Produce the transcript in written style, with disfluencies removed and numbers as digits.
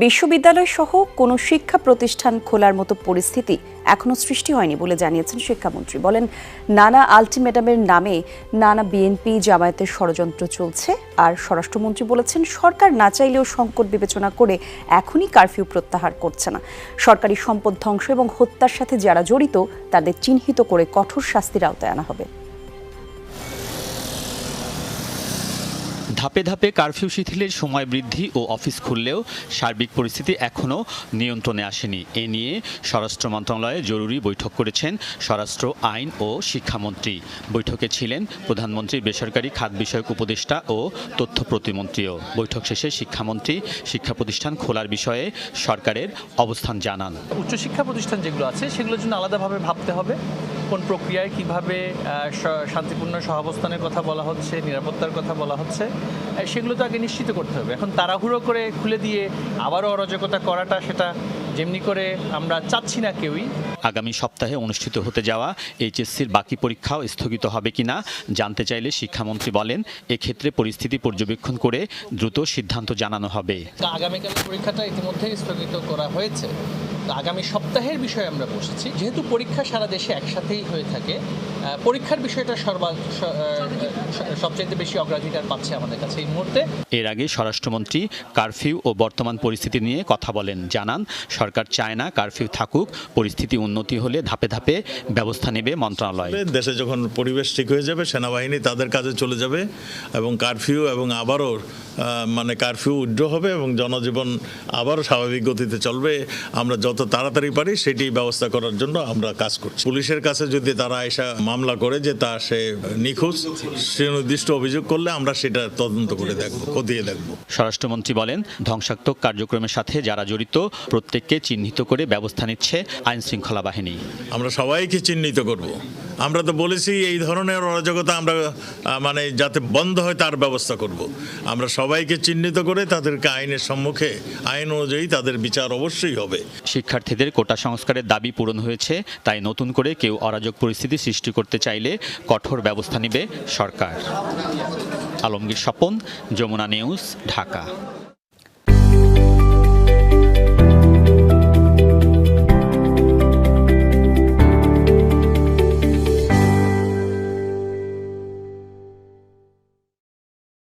বিশ্ববিদ্যালয় সহ কোনো শিক্ষা প্রতিষ্ঠান খোলার মতো পরিস্থিতি এখনো সৃষ্টি হয়নি বলে জানিয়েছেন শিক্ষামন্ত্রী। বলেন, নানা আলটিমেটামের নামে নানা বিএনপি জামায়াতের ষড়যন্ত্র চলছে। আর স্বরাষ্ট্রমন্ত্রী বলেছেন, সরকার না চাইলেও সংকট বিবেচনা করে এখনই কারফিউ প্রত্যাহার করছে না। সরকারি সম্পদ ধ্বংস এবং হত্যার সাথে যারা জড়িত তাদের চিহ্নিত করে কঠোর শাস্তির আওতায় আনা হবে। ধাপে ধাপে কারফিউ শিথিলের সময় বৃদ্ধি ও অফিস খুললেও সার্বিক পরিস্থিতি এখনও নিয়ন্ত্রণে আসেনি। এ নিয়ে স্বরাষ্ট্র মন্ত্রণালয়ে জরুরি বৈঠক করেছেন স্বরাষ্ট্র, আইন ও শিক্ষামন্ত্রী। বৈঠকে ছিলেন প্রধানমন্ত্রীর বেসরকারি খাত বিষয়ক উপদেষ্টা ও তথ্য প্রতিমন্ত্রীও। বৈঠক শেষে শিক্ষামন্ত্রী শিক্ষা প্রতিষ্ঠান খোলার বিষয়ে সরকারের অবস্থান জানান। উচ্চশিক্ষা প্রতিষ্ঠান যেগুলো আছে সেগুলোর জন্য আলাদাভাবে ভাবতে হবে। কোন প্রক্রিয়ায় কিভাবে শান্তিপূর্ণ সহাবস্থানের কথা বলা হচ্ছে, নিরাপত্তার কথা বলা হচ্ছে, সেগুলো তো আগে নিশ্চিত করতে হবে। এখন তাড়াহুড়ো করে খুলে দিয়ে আবারও অরাজকতা করাটা, সেটা যেমনি করে আমরা চাচ্ছি না কেউই। আগামী সপ্তাহে অনুষ্ঠিত হতে যাওয়া এইচএসসির বাকি পরীক্ষাও স্থগিত হবে কিনা জানতে চাইলে শিক্ষামন্ত্রী বলেন, এক্ষেত্রে পরিস্থিতি পর্যবেক্ষণ করে দ্রুত সিদ্ধান্ত জানানো হবে। আগামীকালের পরীক্ষাটা ইতিমধ্যে স্থগিত করা হয়েছে। আগামী সপ্তাহের বিষয়ে আমরা বসেছি। যেহেতু পরীক্ষা সারা দেশে একসাথেই হয়ে থাকে, পরীক্ষার বিষয়টা সবচেয়ে বেশি অগ্রাধিকার পাচ্ছে আমাদের কাছে এই মুহূর্তে। এর আগে স্বরাষ্ট্রমন্ত্রী কারফিউ ও বর্তমান পরিস্থিতি নিয়ে কথা বলেন। জানান, সরকার চায় না কারফিউ থাকুক, পরিস্থিতি উন্নতি হলে ধাপে ধাপে ব্যবস্থা নেবে মন্ত্রণালয়। দেশে যখন পরিবেশ ঠিক হয়ে যাবে, সেনাবাহিনী তাদের কাজে চলে যাবে এবং কারফিউ এবং আবারও কারফিউ উইথড্র হবে এবং জনজীবন আবারও স্বাভাবিক গতিতে চলবে। আমরা যত তাড়াতাড়ি পারি সেটি ব্যবস্থা করার জন্য আমরা কাজ করছি। পুলিশের কাছে যদি তারা এসে মামলা করে যে সে নিখোঁজ, সে নির্দিষ্ট অভিযোগ করলে আমরা সেটা তদন্ত করে দেখব, খতিয়ে দেখব। স্বরাষ্ট্রমন্ত্রী বলেন, ধ্বংসাত্মক কার্যক্রমের সাথে যারা জড়িত প্রত্যেককে চিহ্নিত করে ব্যবস্থা নিচ্ছে আইন শৃঙ্খলা বাহিনী। আমরা সবাইকে চিহ্নিত করব। আমরা তো বলেছি এই ধরনের অরাজকতা আমরা যাতে বন্ধ হয় তার ব্যবস্থা করব। আমরা সবাইকে চিহ্নিত করে তাদেরকে আইনের সম্মুখে আইন অনুযায়ী তাদের বিচার অবশ্যই হবে। শিক্ষার্থীদের কোটা সংস্কারের দাবি পূরণ হয়েছে, তাই নতুন করে কেউ অরাজক পরিস্থিতি সৃষ্টি করতে চাইলে কঠোর ব্যবস্থা নেবে সরকার। আলমগীর স্বপন, যমুনা নিউজ, ঢাকা।